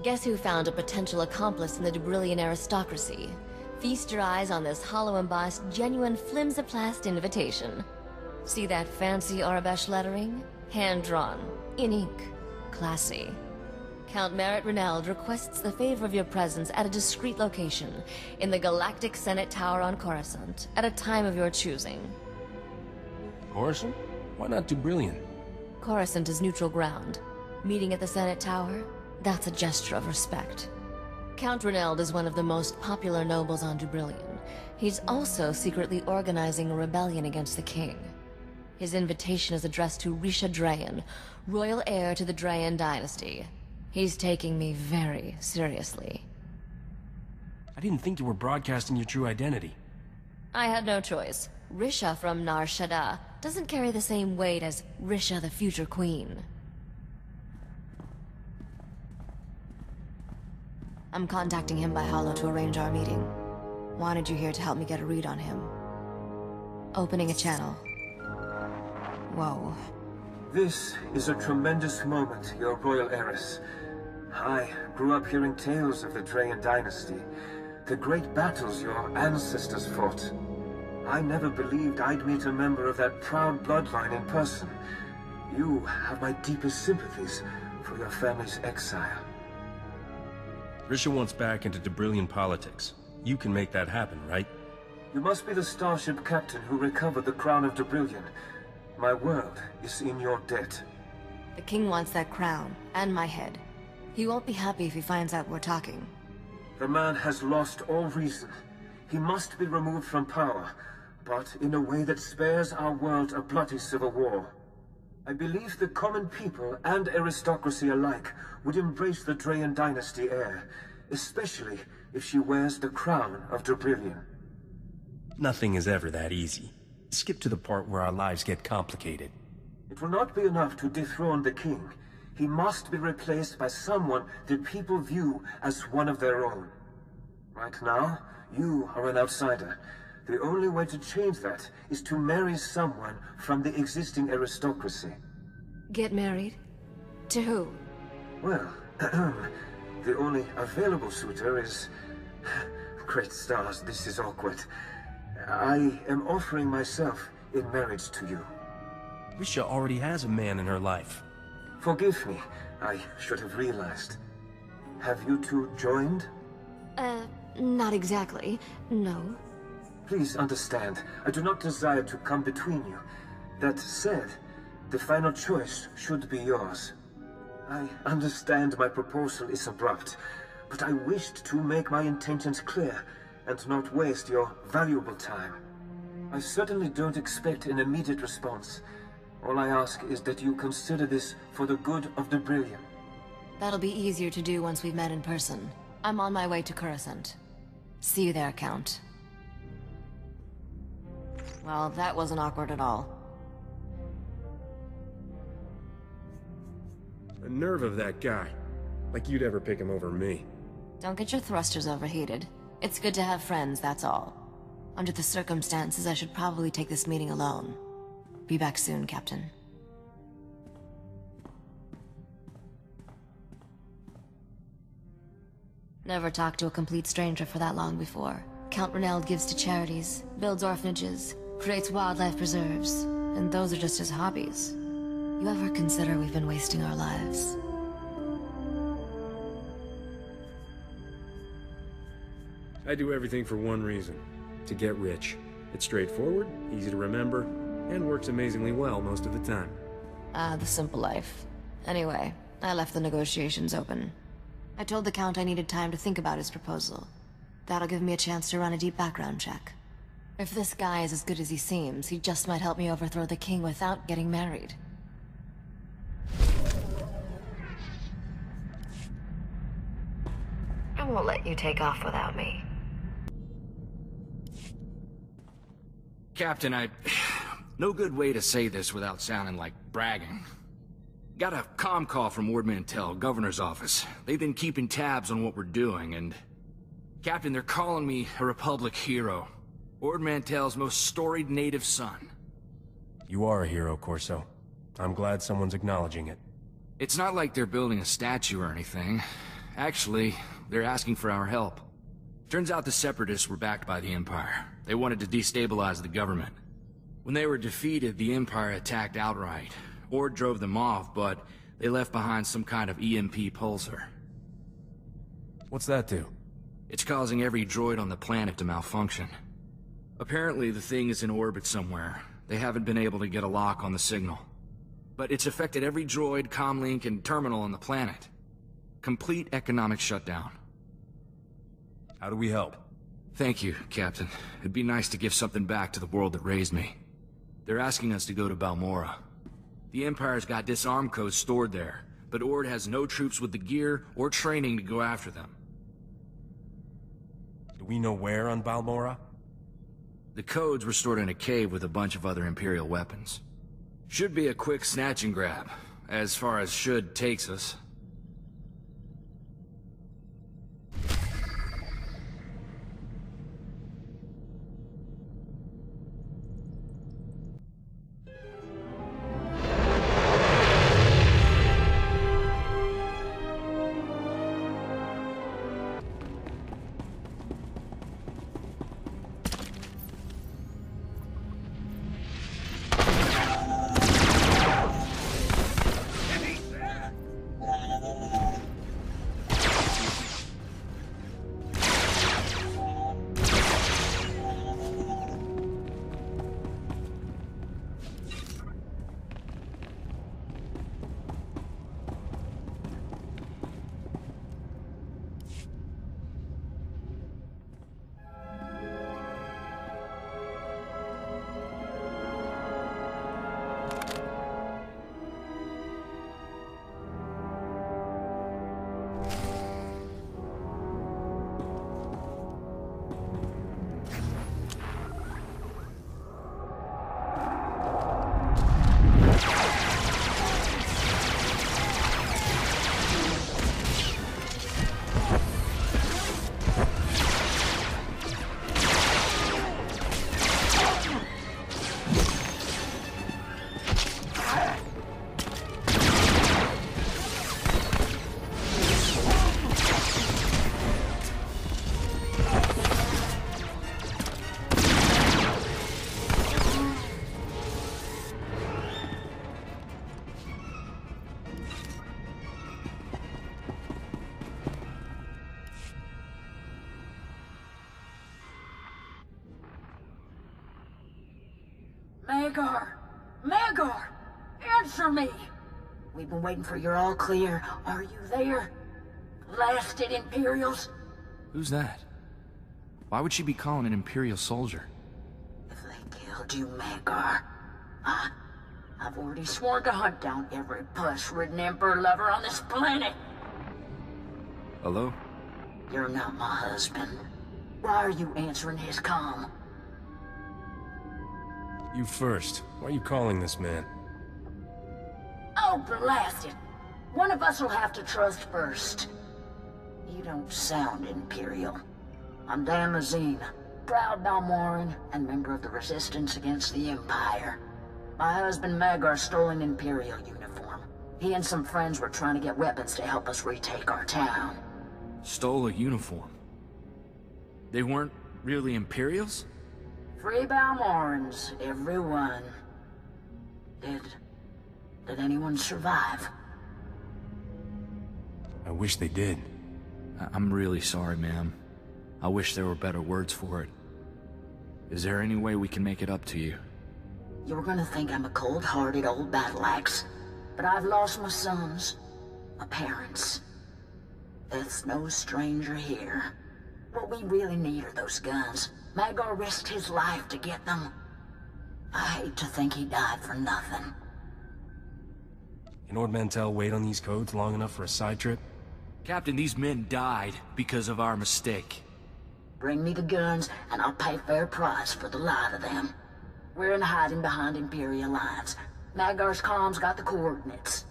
Guess who found a potential accomplice in the Dubrillian aristocracy? Feast your eyes on this hollow-embossed, genuine flimsoplast invitation. See that fancy Arabesh lettering? Hand-drawn, in ink, classy. Count Merritt Reneld requests the favor of your presence at a discreet location in the Galactic Senate Tower on Coruscant at a time of your choosing. Coruscant? Why not Dubrillion? Coruscant is neutral ground. Meeting at the Senate Tower? That's a gesture of respect. Count Reneld is one of the most popular nobles on Dubrillion. He's also secretly organizing a rebellion against the king. His invitation is addressed to Risha Drayan, royal heir to the Drayan dynasty. He's taking me very seriously. I didn't think you were broadcasting your true identity. I had no choice. Risha from Nar Shaddaa doesn't carry the same weight as Risha the future queen. I'm contacting him by holo to arrange our meeting. Wanted you here to help me get a read on him. Opening a channel. Whoa. This is a tremendous moment, your royal heiress. I grew up hearing tales of the Drayan dynasty, the great battles your ancestors fought. I never believed I'd meet a member of that proud bloodline in person. You have my deepest sympathies for your family's exile. Risha wants back into Dubrillion politics. You can make that happen, right? You must be the starship captain who recovered the crown of Dubrillion. My world is in your debt. The king wants that crown, and my head. He won't be happy if he finds out we're talking. The man has lost all reason. He must be removed from power, but in a way that spares our world a bloody civil war. I believe the common people and aristocracy alike would embrace the Drayan dynasty heir, especially if she wears the crown of Dubrillion. Nothing is ever that easy. Skip to the part where our lives get complicated. It will not be enough to dethrone the king. He must be replaced by someone that people view as one of their own. Right now, you are an outsider. The only way to change that is to marry someone from the existing aristocracy. Get married? To who? Well, the only available suitor is... Great stars, this is awkward. I am offering myself in marriage to you. Risha already has a man in her life. Forgive me, I should have realized. Have you two joined? Not exactly. No. Please understand, I do not desire to come between you. That said, the final choice should be yours. I understand my proposal is abrupt, but I wished to make my intentions clear and not waste your valuable time. I certainly don't expect an immediate response. All I ask is that you consider this for the good of Dubrillion. That'll be easier to do once we've met in person. I'm on my way to Coruscant. See you there, Count. Well, that wasn't awkward at all. The nerve of that guy. Like you'd ever pick him over me. Don't get your thrusters overheated. It's good to have friends, that's all. Under the circumstances, I should probably take this meeting alone. Be back soon, Captain. Never talked to a complete stranger for that long before. Count Reneld gives to charities, builds orphanages, creates wildlife preserves, and those are just his hobbies. You ever consider we've been wasting our lives? I do everything for one reason. To get rich. It's straightforward, easy to remember, and works amazingly well most of the time. Ah, the simple life. Anyway, I left the negotiations open. I told the Count I needed time to think about his proposal. That'll give me a chance to run a deep background check. If this guy is as good as he seems, he just might help me overthrow the king without getting married. I won't let you take off without me. Captain, no good way to say this without sounding like bragging. Got a comm call from Ord Mantell, Governor's office. They've been keeping tabs on what we're doing, and... Captain, they're calling me a Republic hero. Ord Mantell's most storied native son. You are a hero, Corso. I'm glad someone's acknowledging it. It's not like they're building a statue or anything. Actually, they're asking for our help. Turns out the Separatists were backed by the Empire. They wanted to destabilize the government. When they were defeated, the Empire attacked outright. Ord drove them off, but they left behind some kind of EMP pulsar. What's that do? It's causing every droid on the planet to malfunction. Apparently, the thing is in orbit somewhere. They haven't been able to get a lock on the signal. But it's affected every droid, comlink, and terminal on the planet. Complete economic shutdown. How do we help? Thank you, Captain. It'd be nice to give something back to the world that raised me. They're asking us to go to Balmorra. The Empire's got disarm codes stored there, but Ord has no troops with the gear or training to go after them. Do we know where on Balmorra? The codes were stored in a cave with a bunch of other Imperial weapons. Should be a quick snatch and grab, as far as should takes us. Magar! Magar! Answer me! We've been waiting for your all clear. Are you there? Blasted Imperials? Who's that? Why would she be calling an Imperial soldier? If they killed you, Magar, I've already sworn to hunt down every puss-ridden Emperor lover on this planet. Hello? You're not my husband. Why are you answering his comm? You first. Why are you calling this man? Oh, blast it! One of us will have to trust first. You don't sound Imperial. I'm Damazine, proud Balmoran and member of the Resistance against the Empire. My husband Magar stole an Imperial uniform. He and some friends were trying to get weapons to help us retake our town. Stole a uniform? They weren't really Imperials? Free Balmorans, everyone. Did anyone survive? I wish they did. I'm really sorry, ma'am. I wish there were better words for it. Is there any way we can make it up to you? You're gonna think I'm a cold-hearted old battle axe, but I've lost my sons, my parents. Death's no stranger here. What we really need are those guns. Magar risked his life to get them. I hate to think he died for nothing. Can Ord Mantell wait on these codes long enough for a side trip? Captain, these men died because of our mistake. Bring me the guns, and I'll pay fair price for the lot of them. We're in hiding behind Imperial lines. Magar's comms got the coordinates.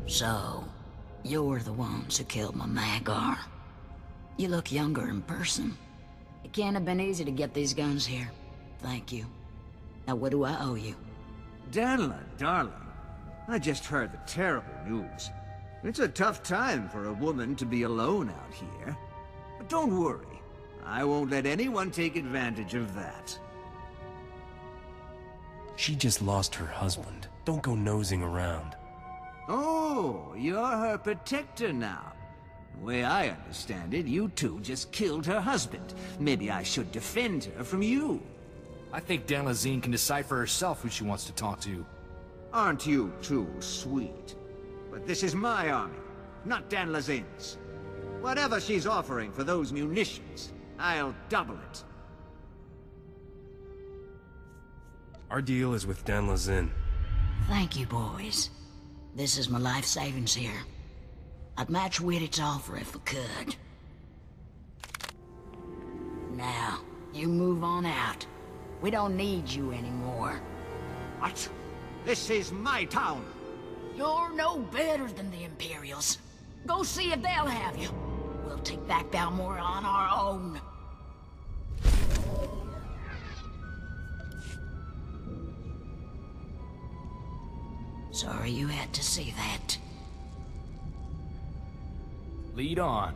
So, you're the ones who killed my Magar. You look younger in person. It can't have been easy to get these guns here. Thank you. Now what do I owe you? Danla, darling. I just heard the terrible news. It's a tough time for a woman to be alone out here. But don't worry. I won't let anyone take advantage of that. She just lost her husband. Don't go nosing around. Oh, you're her protector now. The way I understand it, you two just killed her husband. Maybe I should defend her from you. I think Danlazine can decide for herself who she wants to talk to. Aren't you too sweet? But this is my army, not Danlazine's. Whatever she's offering for those munitions, I'll double it. Our deal is with Danlazine. Thank you, boys. This is my life savings here. I'd match Whittick's offer if I could. Now, you move on out. We don't need you anymore. What? This is my town. You're no better than the Imperials. Go see if they'll have you. We'll take back Balmora on our own. Sorry you had to see that. Lead on.